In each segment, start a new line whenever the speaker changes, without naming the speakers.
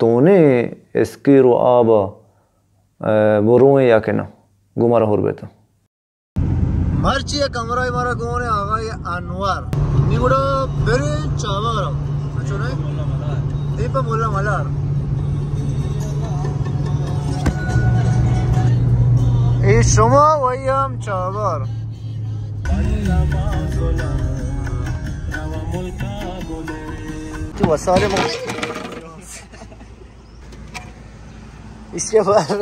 तोने इसकी रो आबा बोरों या के ना गुमारा हो बेटा
मर्ची कमरा हमारा कौन है आगा ये अनवर निगुड़ा बेरे चावारा अच्छा नहीं दीपा बोला मलार ये शुमा वही हम चावार तो वसाले इसके बाद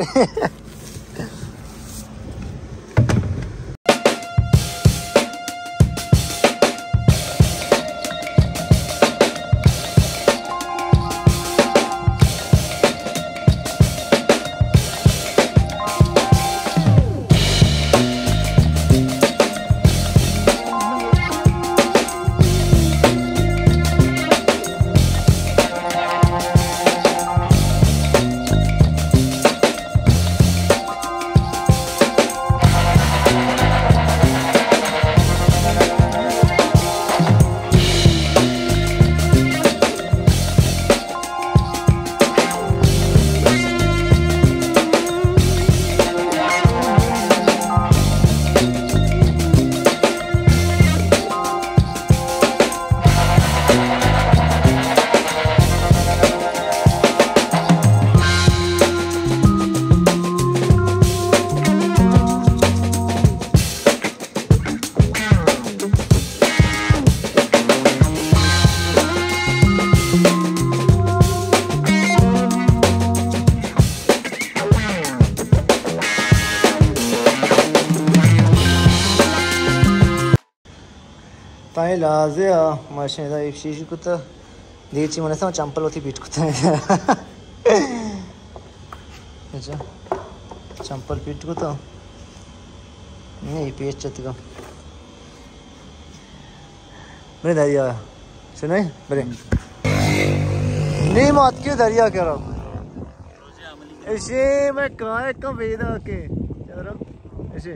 ताई लाज़े माशे दा एक शीशी को तो देची मने से चंपल होती बीट को तो अच्छा चंपल बीट को तो नहीं पेच चलती का मेरे दरिया सुनो मेरे नहीं मत क्यों दरिया कह रहा ऐसे मैं काय का वेदा के चल रहा ऐसे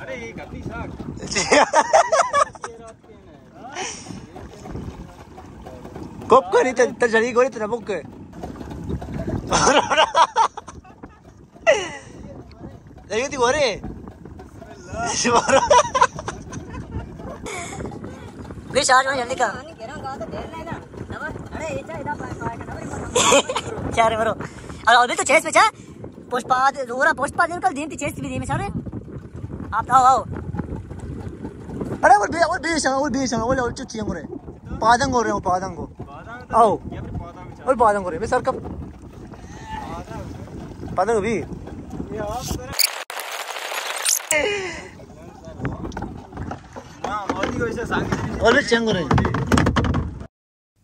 अरे ये गद्दी साग कोप करी तो जड़ी गोरी तो नबुक ये ती गोरे वे चार्ज में जल्दी का चारे मरो अरे तो चेस पे चा पुष्पाद रोरा पुष्पाद कल दिन चेस भी दे में चारे आप आओ अरे वो बेश वो चुच्ची अंगुरे पादंग हो रहे हो पादंग को आओ और पादंग हो रहे मैं सर कब पादंग भी और भी चंग रहे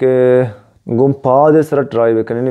के गुम पाद सर ट्राई बकने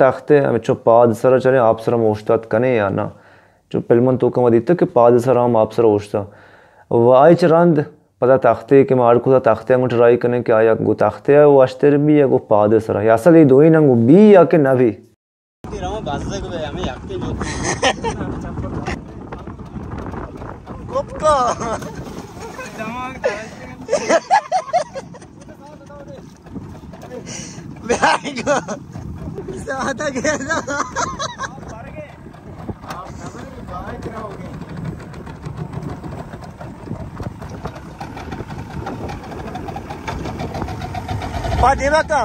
तख्ते हम चो पाद सर चले आप सर मोश्तात कने या ना जो पलमन तो कम दित्ता के पाद सर हम आप सर ओश्ता वाई चरंद पता तख्ते के मार को तख्ते हम ट्राई करने के आया गो तख्ते है वो अश्तर भी या गो पाद सर या असल ये दो ही नंगो बी या के नवी
आता गया Padima ka.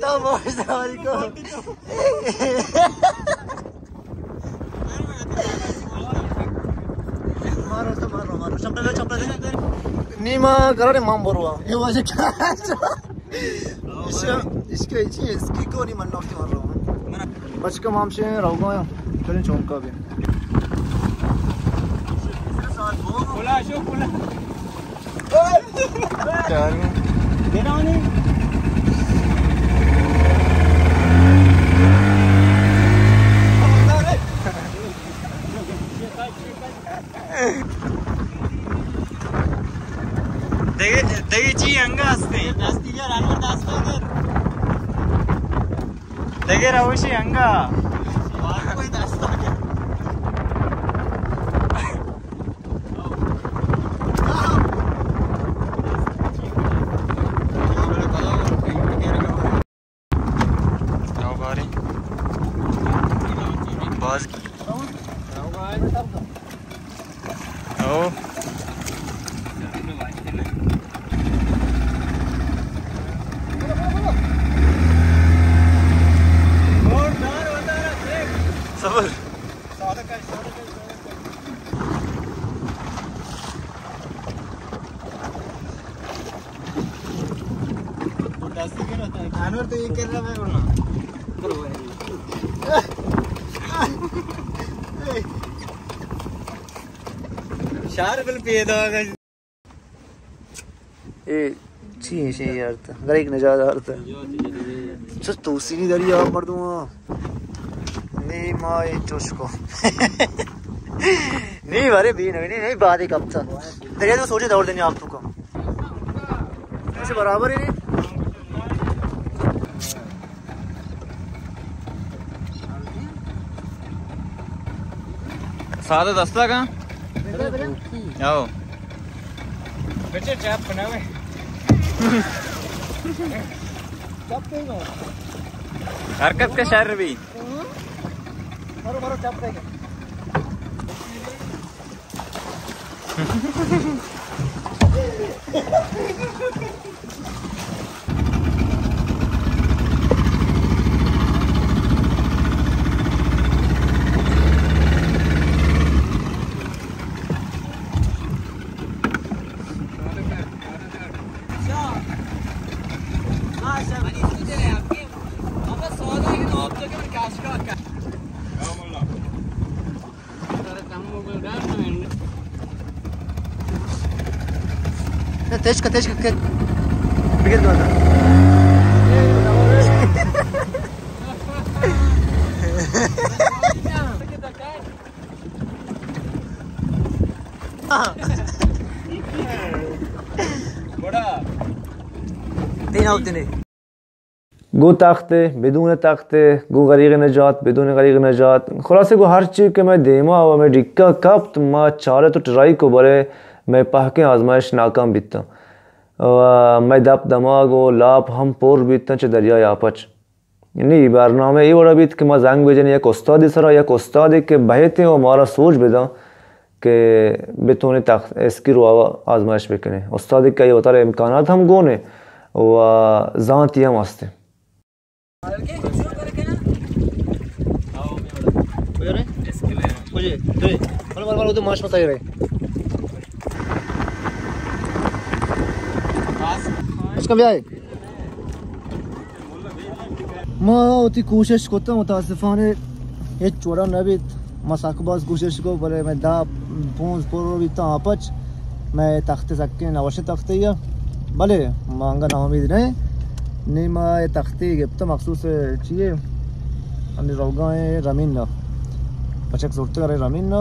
तो बहुत सारी को मारो चपड़ा दे नीमा करे माम बरुआ ये वजह क्या इसकी को नहीं मनना उसके मार रहा हूँ बच का माम से रहूँगा चलें चौक का भी बोला अशोक बोला देना नहीं
दगेची अंगा असते
जास्तीच्या रानवर जास्त कर
दगे राहूशी अंगा
वारकोय जास्त जानवर तो ये कर रहा है बोलना शार बिल पे दो ए छी यार तो गरीक न ज्यादा अर्थ सच तो सीनी दरिया मर दूंगा नहीं माय चुस्को नहीं बारे भी नहीं बात ही कब था दरिया तो सोचे दौड़ देने आप तो को ऐसे बराबर ही नहीं
सादा दस्ता का आओ बच्चे चाप बनावे हरकत का शहर भी
मारो मारो चाप देगा तेज का बिगड़ गया था
बड़ा
तीन होते नहीं
गो ताकते बिदून ताकते गो गरीग नजात बिदून गरीग नजात खुलासे को हर चीज़ के मैं देमा और मैं डिक्का कब माँ चारे तो ट्राई को बड़े मैं पहके आजमाइश नाकाम बीतता मैं दप दमाग और लाप हम पोर बीतता चे दरिया यापच नहीं बारनामे ये बड़ा बीत के मैं जंग बेजने एक उस्तादी सरा एक उस्तादी के बहते और हमारा सोच बेदा के बितोने तक इसकी रुआ आजमाइश बेकने उस्तादी का ये होता है इम्कानात हम गोने और जांत ये मस्ते
तो माश मत रहे इसका क्या है मैं उतनी कोशिश करता हूँ मुतासिफाने ये चोरा न भी मसाकबाज कोशिश को बोले मैं दा पहुँच पोरो भी तो आपच मैं तख्ते सकते नवशे तख्ते या भले मांगा ना उम्मीद नहीं मैं तख्ते गिफ्ट मखसूस चाहिए अन्य रोगा है रमीन ना बच्चे जोड़ते करे रमीन ना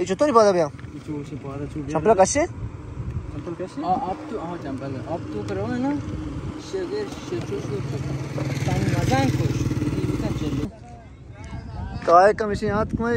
ये चुतो नहीं पता भैया चंपला कैसे
अब तो हाँ चंपल अब तो करो है ना शेगर शेचो शो तानी मजान कोश ये भी kan चलो
काय का मिशन हाथ में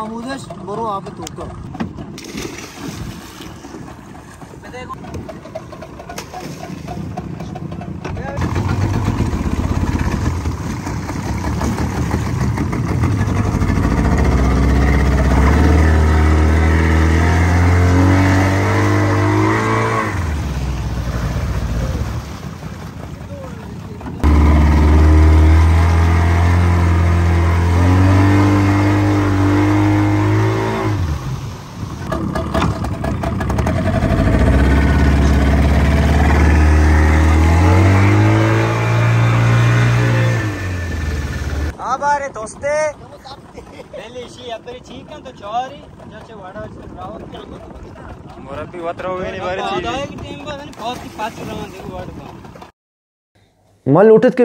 आमोदश बरो आप तो का दोस्ते
पहले इसी अबरी ठीक है तो चौरी जैसे वाड़ा रावत मुरब्बी वतरा हुए नहीं बारे थी आधा की टीम बाद ने बहुत की पांच रन दे वाड़
मान लुटत के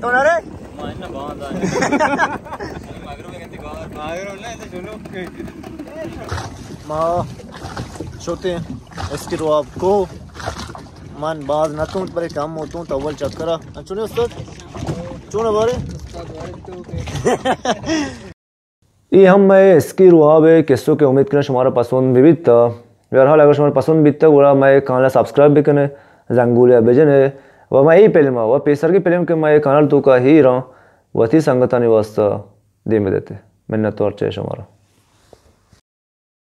तो ना रे
मारना बांध आ मागरो में गंदी गार मागरो ना तो चलो
माँ छोटे इसके तो आपको मान बाज ना तुम पर काम हो तुम तो अव्वल चक्कर चुने उस्ताद चुने बारे
ये हम इसकी रुआब किस्सों के उम्मीद करें हमारा पसंद विविध बहरहाल अगर हमारा पसंद बीतता बुरा मैं कानल सब्सक्राइब भी करें जंगूलिया भेजन है वह मैं यही फिल्म वह पेसर की फिल्म के मैं कानल तो का ही रहा वही संगता निवास दे में देते मिन्नत और चेश हमारा